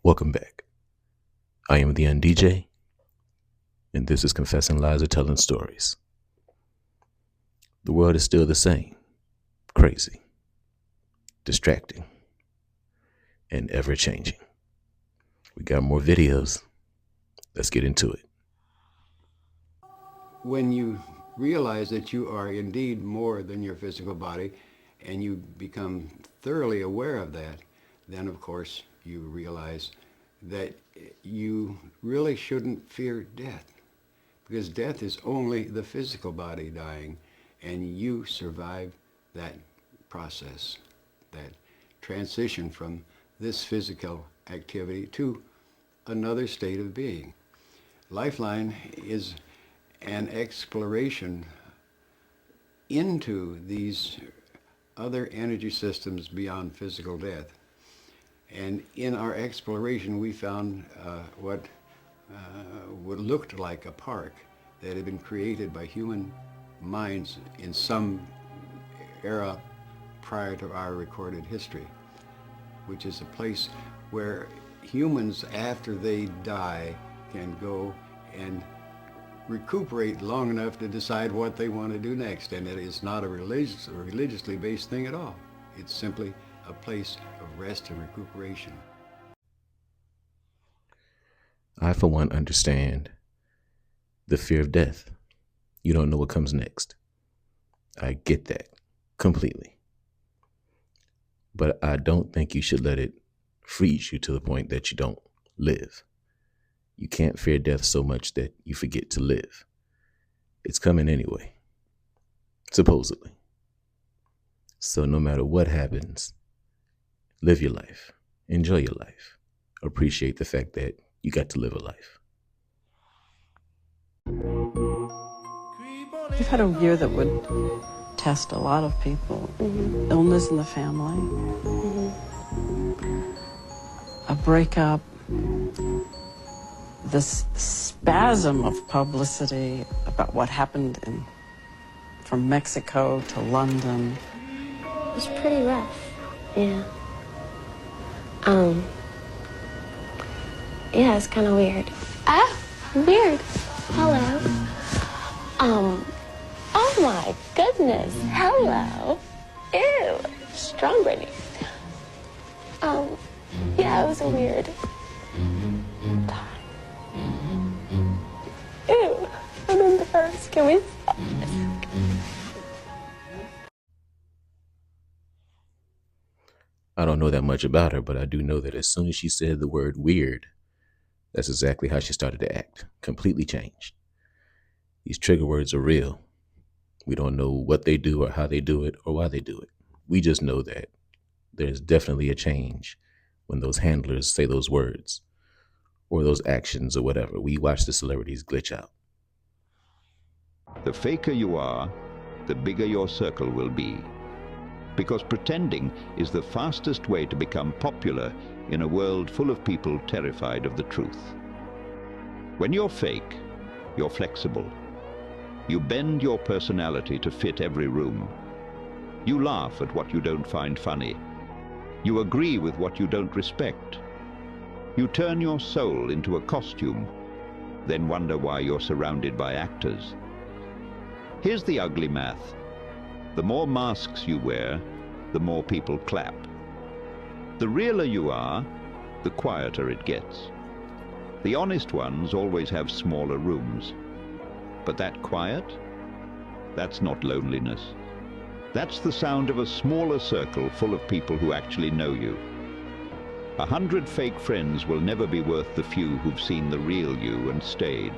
Welcome back. I am theundj, and this is Confessing Lies or Telling Stories. The world is still the same, crazy, distracting, and ever-changing. We got more videos. Let's get into it. When you realize that you are indeed more than your physical body, and you become thoroughly aware of that, then of course you realize that you really shouldn't fear death, because death is only the physical body dying, and you survive that process, that transition from this physical activity to another state of being. Lifeline is an exploration into these other energy systems beyond physical death. And in our exploration, we found what looked like a park that had been created by human minds in some era prior to our recorded history, which is a place where humans, after they die, can go and recuperate long enough to decide what they want to do next. And it is not a religiously based thing at all. It's simply a place of rest and recuperation. I, for one, understand the fear of death. You don't know what comes next. I get that completely. But I don't think you should let it freeze you to the point that you don't live. You can't fear death so much that you forget to live. It's coming anyway, supposedly. So no matter what happens, live your life, enjoy your life, appreciate the fact that you got to live a life. We've had a year that would test a lot of people. Illness in the family, a breakup, this spasm of publicity about what happened from Mexico to London. It was pretty rough, yeah. Yeah, it's kind of weird. Ah, weird. Hello. Oh my goodness. Hello. Ew, strawberry. Yeah, it was a weird time. Ew, I'm embarrassed. Can we stop this? I don't know that much about her, but I do know that as soon as she said the word weird, that's exactly how she started to act. Completely changed. These trigger words are real. We don't know what they do or how they do it or why they do it. We just know that there's definitely a change when those handlers say those words or those actions or whatever. We watch the celebrities glitch out. The faker you are, the bigger your circle will be. Because pretending is the fastest way to become popular in a world full of people terrified of the truth. When you're fake, you're flexible. You bend your personality to fit every room. You laugh at what you don't find funny. You agree with what you don't respect. You turn your soul into a costume, then wonder why you're surrounded by actors. Here's the ugly math. The more masks you wear, the more people clap. The realer you are, the quieter it gets. The honest ones always have smaller rooms. But that quiet, that's not loneliness. That's the sound of a smaller circle full of people who actually know you. 100 fake friends will never be worth the few who've seen the real you and stayed.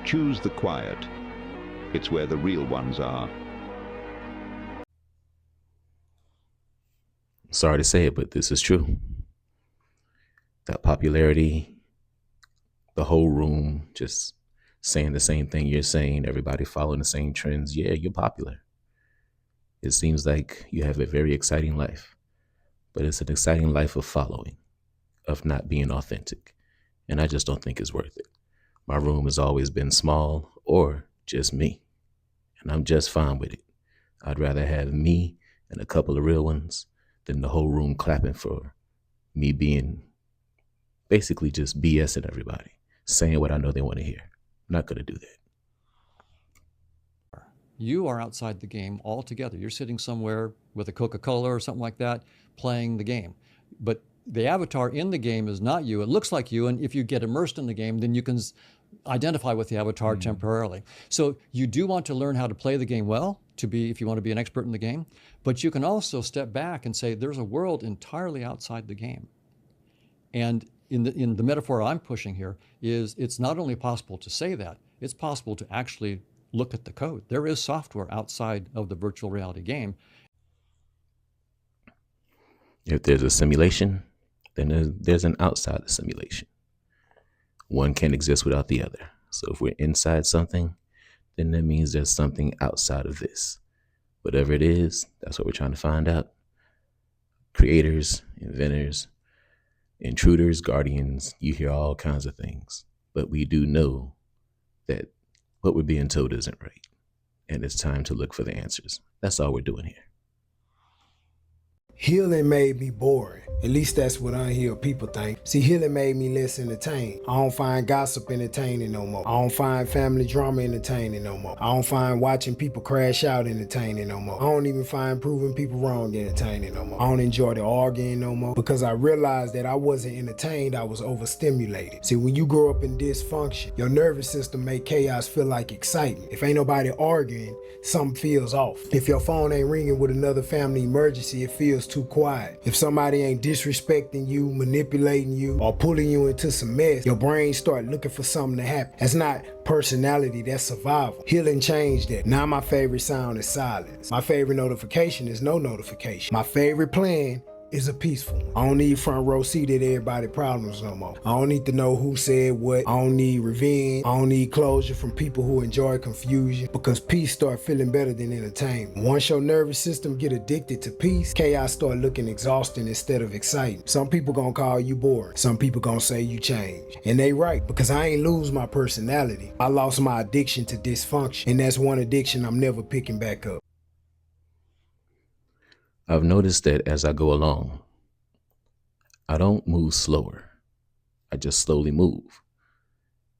Choose the quiet. It's where the real ones are. Sorry to say it, but this is true. That popularity, the whole room just saying the same thing you're saying, everybody following the same trends. Yeah, you're popular. It seems like you have a very exciting life, but it's an exciting life of following, of not being authentic. And I just don't think it's worth it. My room has always been small or just me, and I'm just fine with it. I'd rather have me and a couple of real ones than the whole room clapping for me being basically just BSing everybody, saying what I know they want to hear. I'm not going to do that. You are outside the game altogether. You're sitting somewhere with a Coca-Cola or something like that, playing the game. But the avatar in the game is not you. It looks like you, and if you get immersed in the game, then you can identify with the avatar temporarily. So you do want to learn how to play the game well, if you want to be an expert in the game, but you can also step back and say, there's a world entirely outside the game. And in the metaphor I'm pushing here is it's not only possible to say that, it's possible to actually look at the code. There is software outside of the virtual reality game. If there's a simulation, then there's an outside simulation. One can't exist without the other. So if we're inside something, then that means there's something outside of this. Whatever it is, that's what we're trying to find out. Creators, inventors, intruders, guardians, you hear all kinds of things. But we do know that what we're being told isn't right. And it's time to look for the answers. That's all we're doing here. Healing made me boring. At least that's what unhealed people think. See, healing made me less entertained. I don't find gossip entertaining no more. I don't find family drama entertaining no more. I don't find watching people crash out entertaining no more. I don't even find proving people wrong entertaining no more. I don't enjoy the arguing no more because I realized that I wasn't entertained, I was overstimulated. See, when you grow up in dysfunction, your nervous system make chaos feel like excitement. If ain't nobody arguing, something feels off. If your phone ain't ringing with another family emergency, it feels too quiet. If somebody ain't disrespecting you, manipulating you, or pulling you into some mess, your brain start looking for something to happen. That's not personality, that's survival. Healing changed that. Now my favorite sound is silence. My favorite notification is no notification. My favorite plan is a peaceful one. I don't need front row seat at everybody's problems no more. I don't need to know who said what. I don't need revenge. I don't need closure from people who enjoy confusion, because peace start feeling better than entertainment. Once your nervous system get addicted to peace, chaos start looking exhausting instead of exciting. Some people gonna call you boring. Some people gonna say you changed. And they right, because I ain't lose my personality. I lost my addiction to dysfunction, and that's one addiction I'm never picking back up. I've noticed that as I go along, I don't move slower. I just slowly move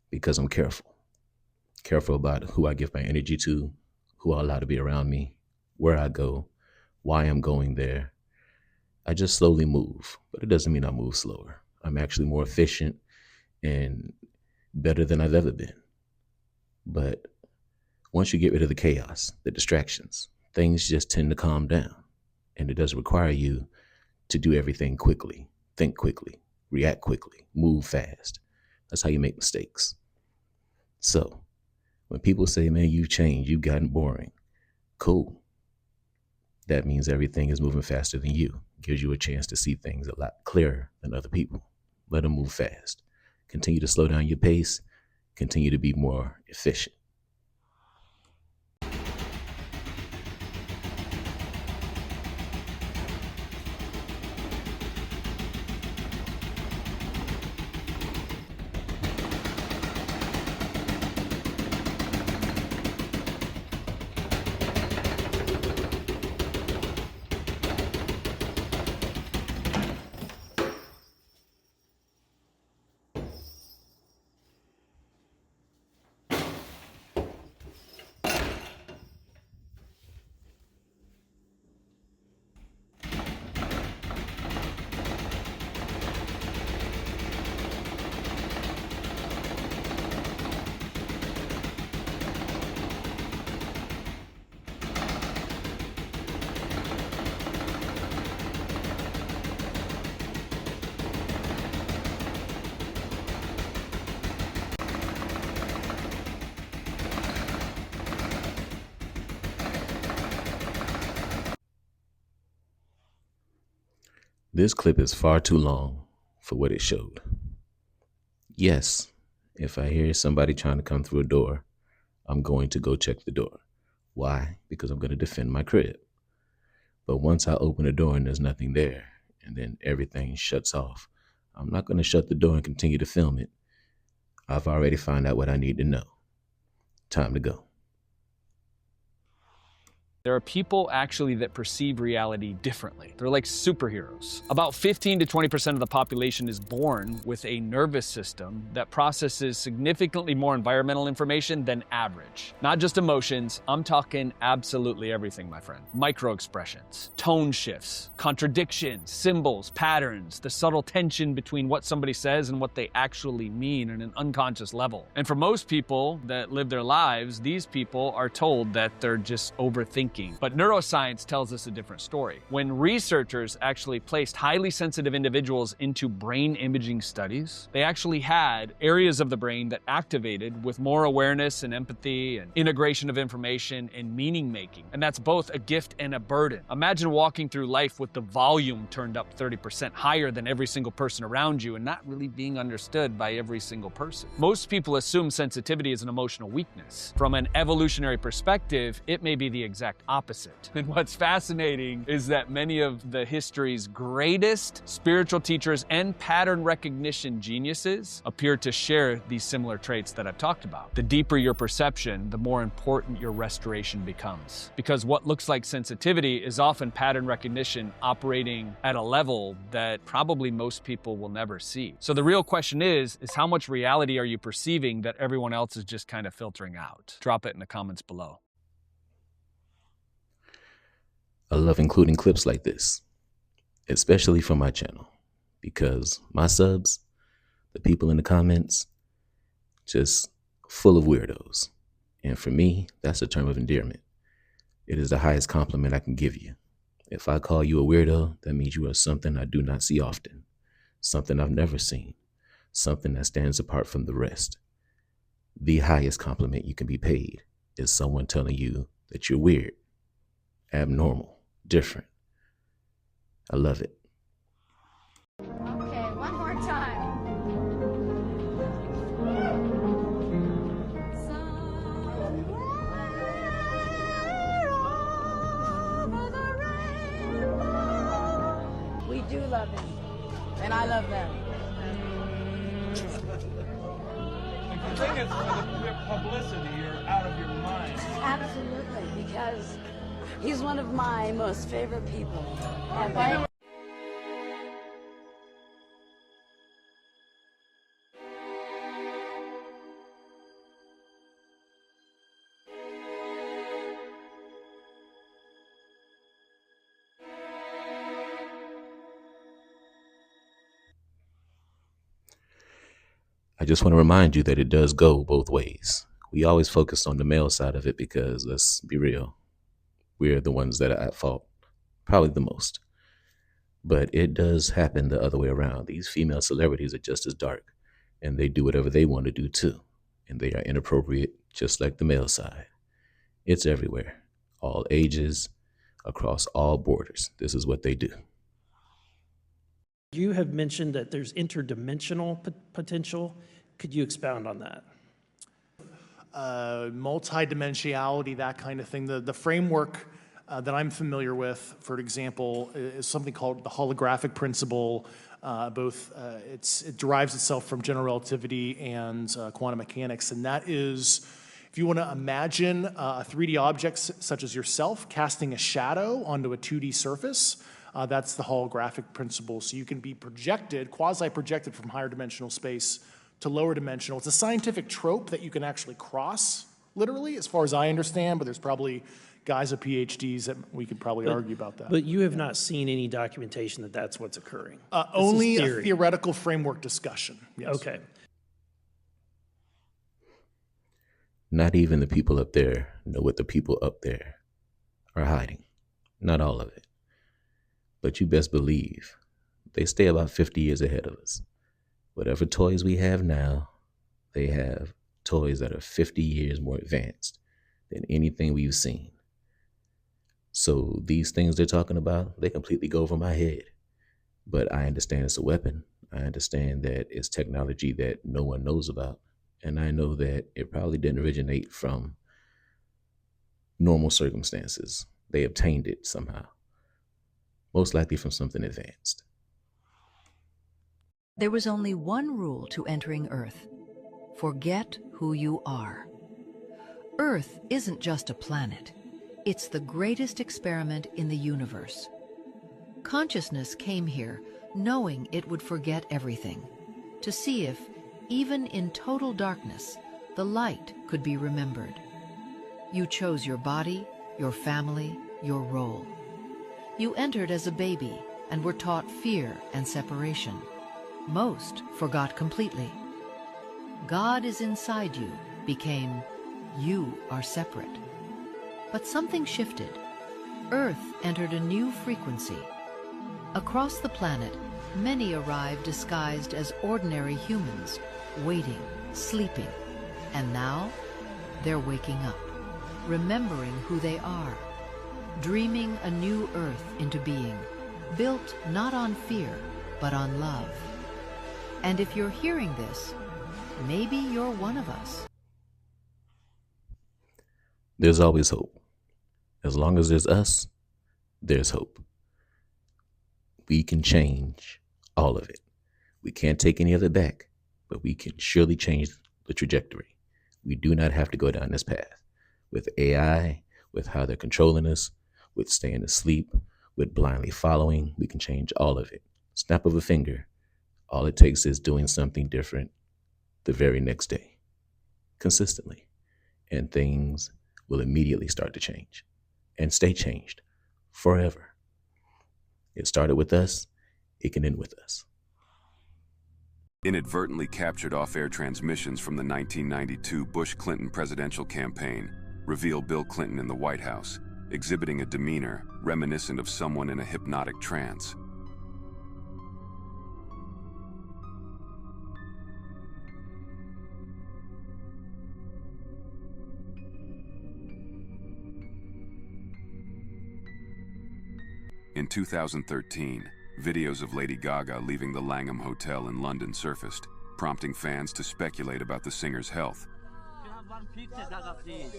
because I'm careful. Careful about who I give my energy to, who I allow to be around me, where I go, why I'm going there. I just slowly move, but it doesn't mean I move slower. I'm actually more efficient and better than I've ever been. But once you get rid of the chaos, the distractions, things just tend to calm down. And it doesn't require you to do everything quickly, think quickly, react quickly, move fast. That's how you make mistakes. So when people say, man, you've changed, you've gotten boring, cool. That means everything is moving faster than you. Gives you a chance to see things a lot clearer than other people. Let them move fast. Continue to slow down your pace. Continue to be more efficient. This clip is far too long for what it showed. Yes, if I hear somebody trying to come through a door, I'm going to go check the door. Why? Because I'm going to defend my crib. But once I open the door and there's nothing there, and then everything shuts off, I'm not going to shut the door and continue to film it. I've already found out what I need to know. Time to go. There are people actually that perceive reality differently. They're like superheroes. About 15 to 20% of the population is born with a nervous system that processes significantly more environmental information than average. Not just emotions, I'm talking absolutely everything, my friend. Micro expressions, tone shifts, contradictions, symbols, patterns, the subtle tension between what somebody says and what they actually mean on an unconscious level. And for most people that live their lives, these people are told that they're just overthinking. But neuroscience tells us a different story. When researchers actually placed highly sensitive individuals into brain imaging studies, they actually had areas of the brain that activated with more awareness and empathy and integration of information and meaning making. And that's both a gift and a burden. Imagine walking through life with the volume turned up 30% higher than every single person around you and not really being understood by every single person. Most people assume sensitivity is an emotional weakness. From an evolutionary perspective, it may be the exact opposite. And what's fascinating is that many of the history's greatest spiritual teachers and pattern recognition geniuses appear to share these similar traits that I've talked about. The deeper your perception, the more important your restoration becomes. Because what looks like sensitivity is often pattern recognition operating at a level that probably most people will never see. So the real question is how much reality are you perceiving that everyone else is just kind of filtering out? Drop it in the comments below. I love including clips like this, especially for my channel, because my subs, the people in the comments, just full of weirdos. And for me, that's a term of endearment. It is the highest compliment I can give you. If I call you a weirdo, that means you are something I do not see often, something I've never seen, something that stands apart from the rest. The highest compliment you can be paid is someone telling you that you're weird, abnormal, different. I love it. Okay, one more time. We do love him, and I love them. If you think it's for the publicity, you're out of your mind. Absolutely, because he's one of my most favorite people. I just want to remind you that it does go both ways. We always focus on the male side of it because, let's be real, we're the ones that are at fault, probably the most. But it does happen the other way around. These female celebrities are just as dark, and they do whatever they want to do too. And they are inappropriate, just like the male side. It's everywhere, all ages, across all borders. This is what they do. You have mentioned that there's interdimensional potential. Could you expound on that? Multidimensionality, that kind of thing. The framework that I'm familiar with, for example, is something called the holographic principle. It derives itself from general relativity and quantum mechanics, and that is, if you want to imagine a 3D object such as yourself casting a shadow onto a 2D surface, that's the holographic principle. So you can be projected, quasi-projected from higher dimensional space to lower dimensional. It's a scientific trope that you can actually cross, literally, as far as I understand, but there's probably guys with PhDs that we could probably argue about that. But you have not seen any documentation that that's what's occurring? Only a theoretical framework discussion, yes. Okay. Not even the people up there know what the people up there are hiding. Not all of it. But you best believe they stay about 50 years ahead of us. Whatever toys we have now, they have toys that are 50 years more advanced than anything we've seen. So these things they're talking about, they completely go over my head. But I understand it's a weapon. I understand that it's technology that no one knows about. And I know that it probably didn't originate from normal circumstances. They obtained it somehow. Most likely from something advanced. There was only one rule to entering Earth. Forget who you are. Earth isn't just a planet. It's the greatest experiment in the universe. Consciousness came here knowing it would forget everything, to see if, even in total darkness, the light could be remembered. You chose your body, your family, your role. You entered as a baby and were taught fear and separation. Most forgot completely. God is inside you became, you are separate. But something shifted. Earth entered a new frequency. Across the planet, many arrived disguised as ordinary humans, waiting, sleeping. And now, they're waking up, remembering who they are, dreaming a new Earth into being, built not on fear, but on love. And if you're hearing this, maybe you're one of us. There's always hope. As long as there's us, there's hope. We can change all of it. We can't take any of it back, but we can surely change the trajectory. We do not have to go down this path. With AI, with how they're controlling us, with staying asleep, with blindly following, we can change all of it. Snap of a finger. All it takes is doing something different the very next day, consistently, and things will immediately start to change and stay changed forever. It started with us, it can end with us. Inadvertently captured off-air transmissions from the 1992 Bush-Clinton presidential campaign reveal Bill Clinton in the White House, exhibiting a demeanor reminiscent of someone in a hypnotic trance. In 2013, videos of Lady Gaga leaving the Langham Hotel in London surfaced, prompting fans to speculate about the singer's health. One picture, Gaga, please.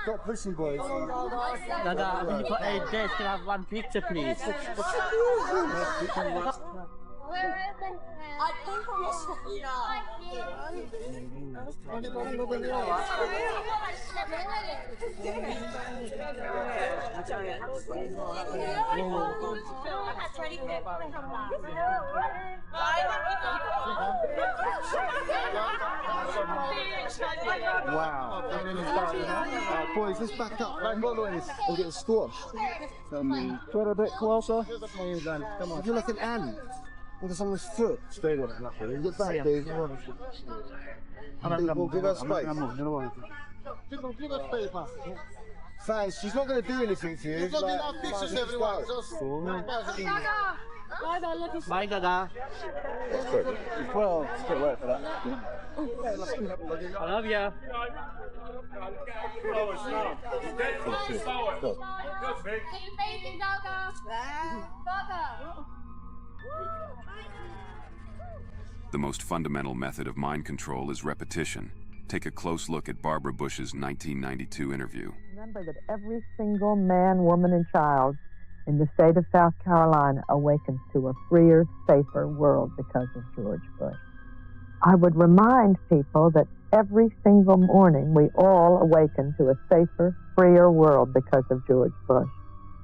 Stop pushing, boys. Gaga, when you got 8 days, can I have one picture, please? I think wow. Boys, let's back up. We'll get squashed. Try a bit closer. Come on. You're like an ant. With someone's foot. Stay with it. Get back, dude. We'll give her space. Give her space, man. Fans, she's not going to do anything to you. She's not doing our pictures, everyone. Bye, Gaga. Well, still wait for that. I love ya. The most fundamental method of mind control is repetition. Take a close look at Barbara Bush's 1992 interview. Remember that every single man, woman, and child in the state of South Carolina awakens to a freer, safer world because of George Bush. I would remind people that every single morning we all awaken to a safer, freer world because of George Bush.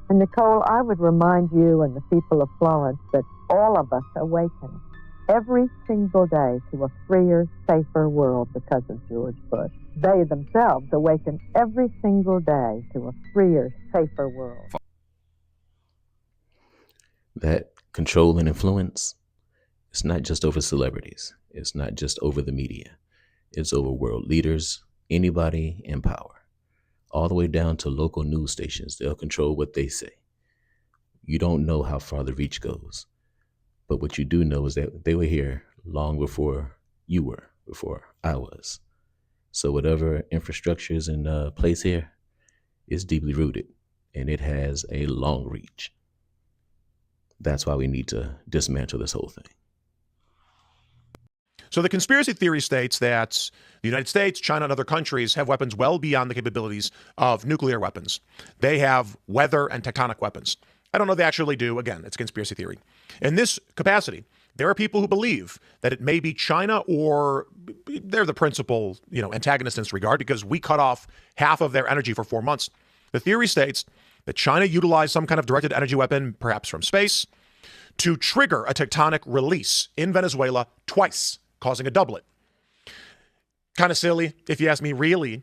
And Nicole, I would remind you and the people of Florence that all of us awaken every single day to a freer, safer world because of George Bush. They themselves awaken every single day to a freer, safer world. That control and influence, it's not just over celebrities. It's not just over the media. It's over world leaders, anybody in power, all the way down to local news stations. They'll control what they say. You don't know how far the reach goes. But what you do know is that they were here long before you were, before I was. So whatever infrastructure is in place here is deeply rooted, and it has a long reach. That's why we need to dismantle this whole thing. So the conspiracy theory states that the United States, China, and other countries have weapons well beyond the capabilities of nuclear weapons. They have weather and tectonic weapons. I don't know if they actually do. Again, it's conspiracy theory. In this capacity, There are people who believe that it may be China, or they're the principal, antagonist in this regard, because we cut off half of their energy for 4 months. The theory states that China utilized some kind of directed energy weapon, perhaps from space, to trigger a tectonic release in Venezuela twice, causing a doublet. Kind of silly, if you ask me, really.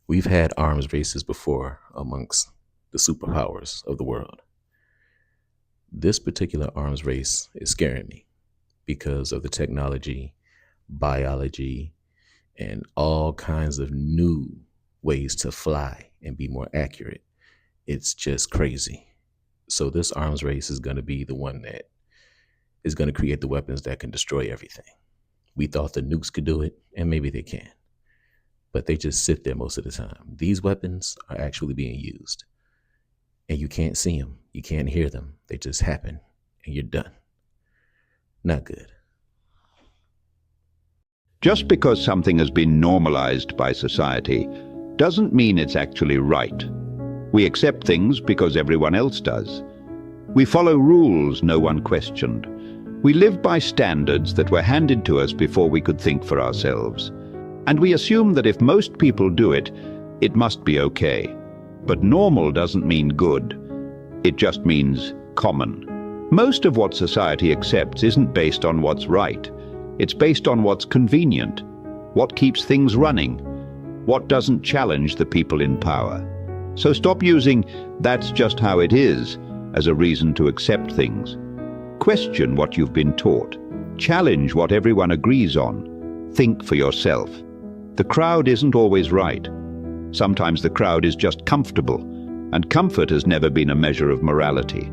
We've had arms races before amongst the superpowers of the world. This particular arms race is scaring me because of the technology, biology, and all kinds of new ways to fly and be more accurate. It's just crazy. So this arms race is going to be the one that is going to create the weapons that can destroy everything. We thought the nukes could do it, and maybe they can. But they just sit there most of the time. These weapons are actually being used. And you can't see them. You can't hear them. They just happen, and you're done. Not good. Just because something has been normalized by society doesn't mean it's actually right. We accept things because everyone else does. We follow rules no one questioned. We live by standards that were handed to us before we could think for ourselves. And we assume that if most people do it, it must be okay. But normal doesn't mean good. It just means common. Most of what society accepts isn't based on what's right. It's based on what's convenient, what keeps things running, what doesn't challenge the people in power. So stop using "that's just how it is" as a reason to accept things. Question what you've been taught. Challenge what everyone agrees on. Think for yourself. The crowd isn't always right. Sometimes the crowd is just comfortable, and comfort has never been a measure of morality.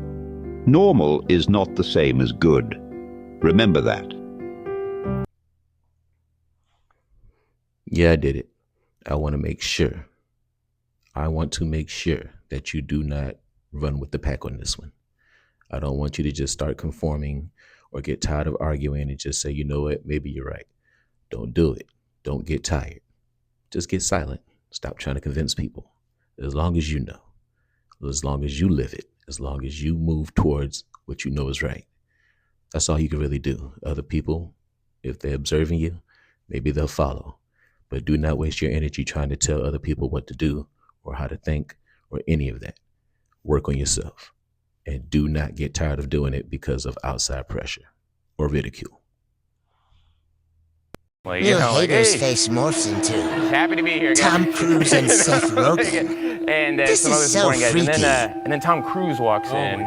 Normal is not the same as good. Remember that. Yeah, I did it. I want to make sure. That you do not run with the pack on this one. I don't want you to just start conforming or get tired of arguing and just say, you know what, maybe you're right. Don't do it. Don't get tired. Just get silent. Stop trying to convince people. As long as you know, as long as you live it, as long as you move towards what you know is right. That's all you can really do. Other people, if they're observing you, maybe they'll follow. But do not waste your energy trying to tell other people what to do or how to think or any of that. Work on yourself. And do not get tired of doing it because of outside pressure or ridicule. Well, haters face Morrison too. Happy to be here again. Tom Cruise and Seth Rogen. And this some is other so supporting guys. freaky. And then Tom Cruise walks in.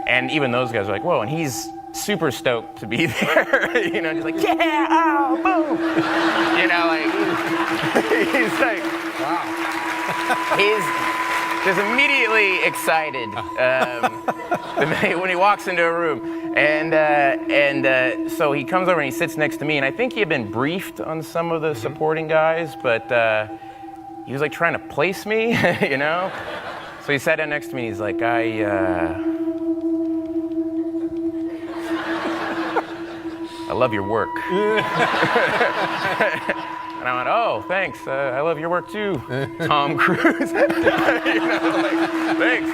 And even those guys are like, whoa, and he's super stoked to be there. Just like, yeah, oh, boom. He's like, wow. He's just immediately excited when he walks into a room. And so he comes over and he sits next to me, and I think he had been briefed on some of the supporting guys, but he was like trying to place me, So he sat down next to me and he's like, I love your work. And I went, oh, thanks. I love your work too, Tom Cruise. Thanks.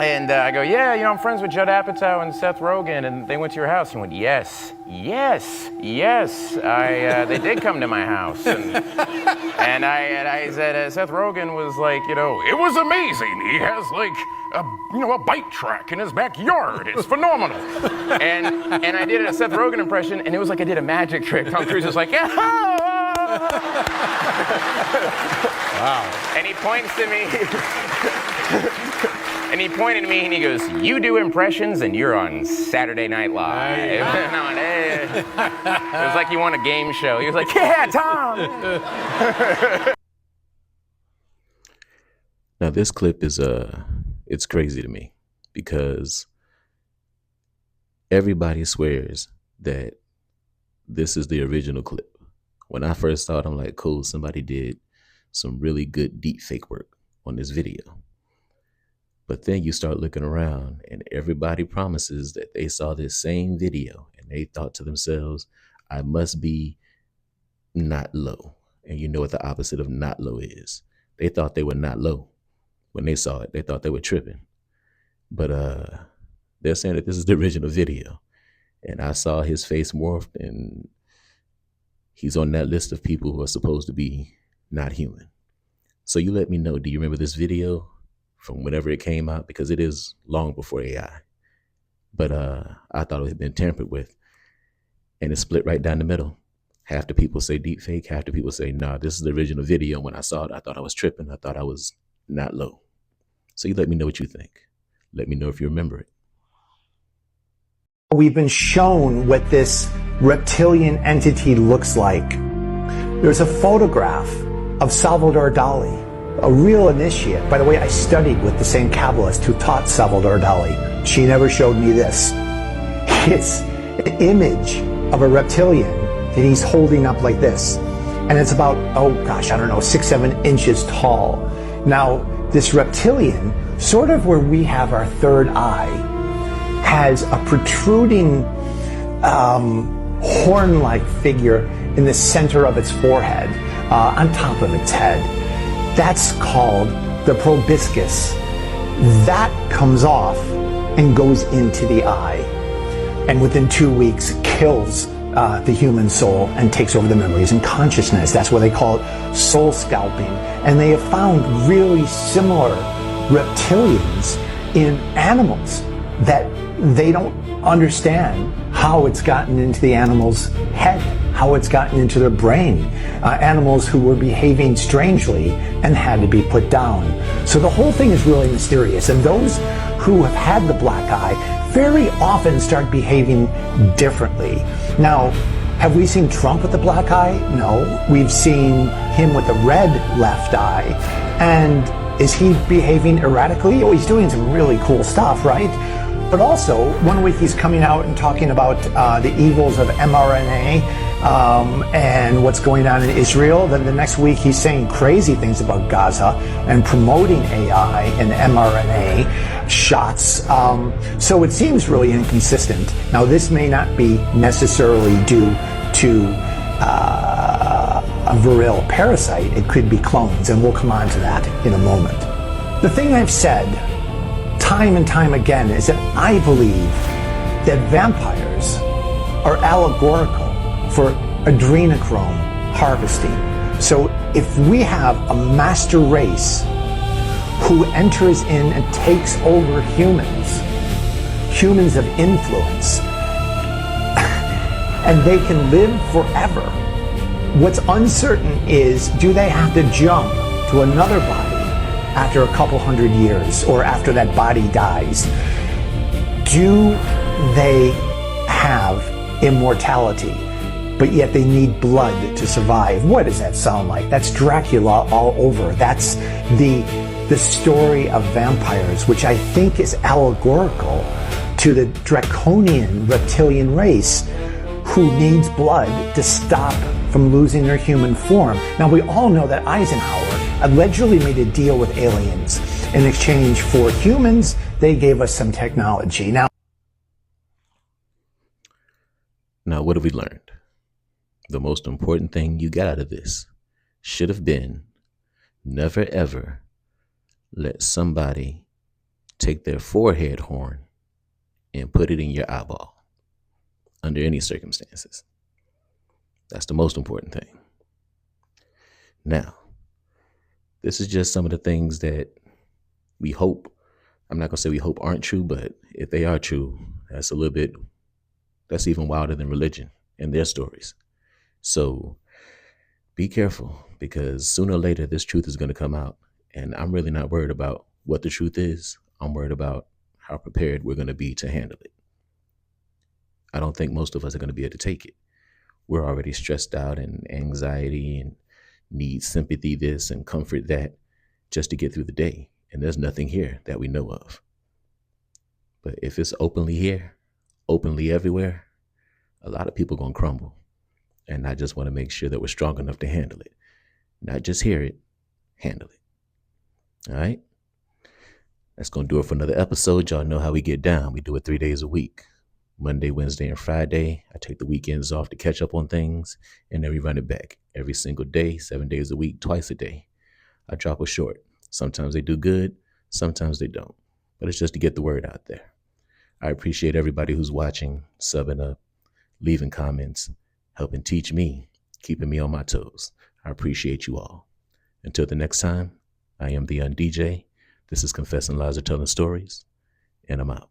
And I go, yeah, I'm friends with Judd Apatow and Seth Rogen, and they went to your house. He went, yes. They did come to my house. And I said, Seth Rogen was like, it was amazing. He has like a bike track in his backyard. It's phenomenal. And I did a Seth Rogen impression, and it was like I did a magic trick. Tom Cruise was like, yeah. Wow. And he points to me. And he pointed at me and he goes, you do impressions and you're on Saturday Night Live. And I went, hey. It was like he won a game show. He was like, yeah, Tom. Now this clip is it's crazy to me because everybody swears that this is the original clip. When I first saw it, I'm like, cool, somebody did some really good deep fake work on this video. But then you start looking around and everybody promises that they saw this same video and they thought to themselves, I must be not low. And you know what the opposite of not low is. They thought they were not low. When they saw it, they thought they were tripping. But they're saying that this is the original video. And I saw his face morphed, and he's on that list of people who are supposed to be not human. So you let me know, do you remember this video from whenever it came out? Because it is long before AI. But I thought it had been tampered with. And it's split right down the middle. Half the people say deep fake, half the people say, nah, this is the original video. When I saw it, I thought I was tripping. I thought I was not low. So you let me know what you think. Let me know if you remember it. We've been shown what this reptilian entity looks like. There's a photograph of Salvador Dali, a real initiate. By the way, I studied with the same Kabbalist who taught Salvador Dali. She never showed me this. It's an image of a reptilian that he's holding up like this. And it's about, oh gosh, I don't know, 6-7 inches tall. Now, this reptilian, sort of where we have our third eye, has a protruding horn-like figure in the center of its forehead, on top of its head. That's called the proboscis. That comes off and goes into the eye, and within 2 weeks kills the human soul and takes over the memories and consciousness. That's why they call it soul scalping. And they have found really similar reptilians in animals that they don't understand how it's gotten into the animal's head, how it's gotten into their brain. Animals who were behaving strangely and had to be put down. So the whole thing is really mysterious. And those who have had the black eye very often start behaving differently. Now, have we seen Trump with the black eye? No. We've seen him with a red left eye. And is he behaving erratically? Oh, he's doing some really cool stuff, right? But also, 1 week he's coming out and talking about the evils of mRNA and what's going on in Israel. Then the next week he's saying crazy things about Gaza and promoting AI and mRNA shots. So it seems really inconsistent. Now, this may not be necessarily due to a virile parasite. It could be clones, and we'll come on to that in a moment. The thing I've said time and time again is that I believe that vampires are allegorical for adrenochrome harvesting. So if we have a master race who enters in and takes over humans of influence, and they can live forever, what's uncertain is, do they have to jump to another body after a couple hundred years, or after that body dies? Do they have immortality, but yet they need blood to survive? What does that sound like? That's Dracula all over. That's the story of vampires, which I think is allegorical to the draconian reptilian race who needs blood to stop from losing their human form. Now, we all know that Eisenhower allegedly made a deal with aliens. In exchange for humans, they gave us some technology. Now, what have we learned? The most important thing you got out of this should have been never ever let somebody take their forehead horn and put it in your eyeball under any circumstances. That's the most important thing. Now, this is just some of the things that we hope, I'm not going to say we hope aren't true, but if they are true, that's even wilder than religion and their stories. So be careful, because sooner or later this truth is going to come out. And I'm really not worried about what the truth is. I'm worried about how prepared we're going to be to handle it. I don't think most of us are going to be able to take it. We're already stressed out and anxiety and need sympathy this and comfort that just to get through the day. And there's nothing here that we know of. But if it's openly here, openly everywhere, a lot of people are going to crumble. And I just want to make sure that we're strong enough to handle it. Not just hear it, handle it. All right? That's going to do it for another episode. Y'all know how we get down. We do it 3 days a week. Monday, Wednesday, and Friday. I take the weekends off to catch up on things, and then we run it back every single day, 7 days a week, twice a day. I drop a short. Sometimes they do good, sometimes they don't. but it's just to get the word out there. I appreciate everybody who's watching, subbing up, leaving comments, helping teach me, keeping me on my toes. I appreciate you all. Until the next time, I am the theundj. This is Confessing Lies or Telling Stories, and I'm out.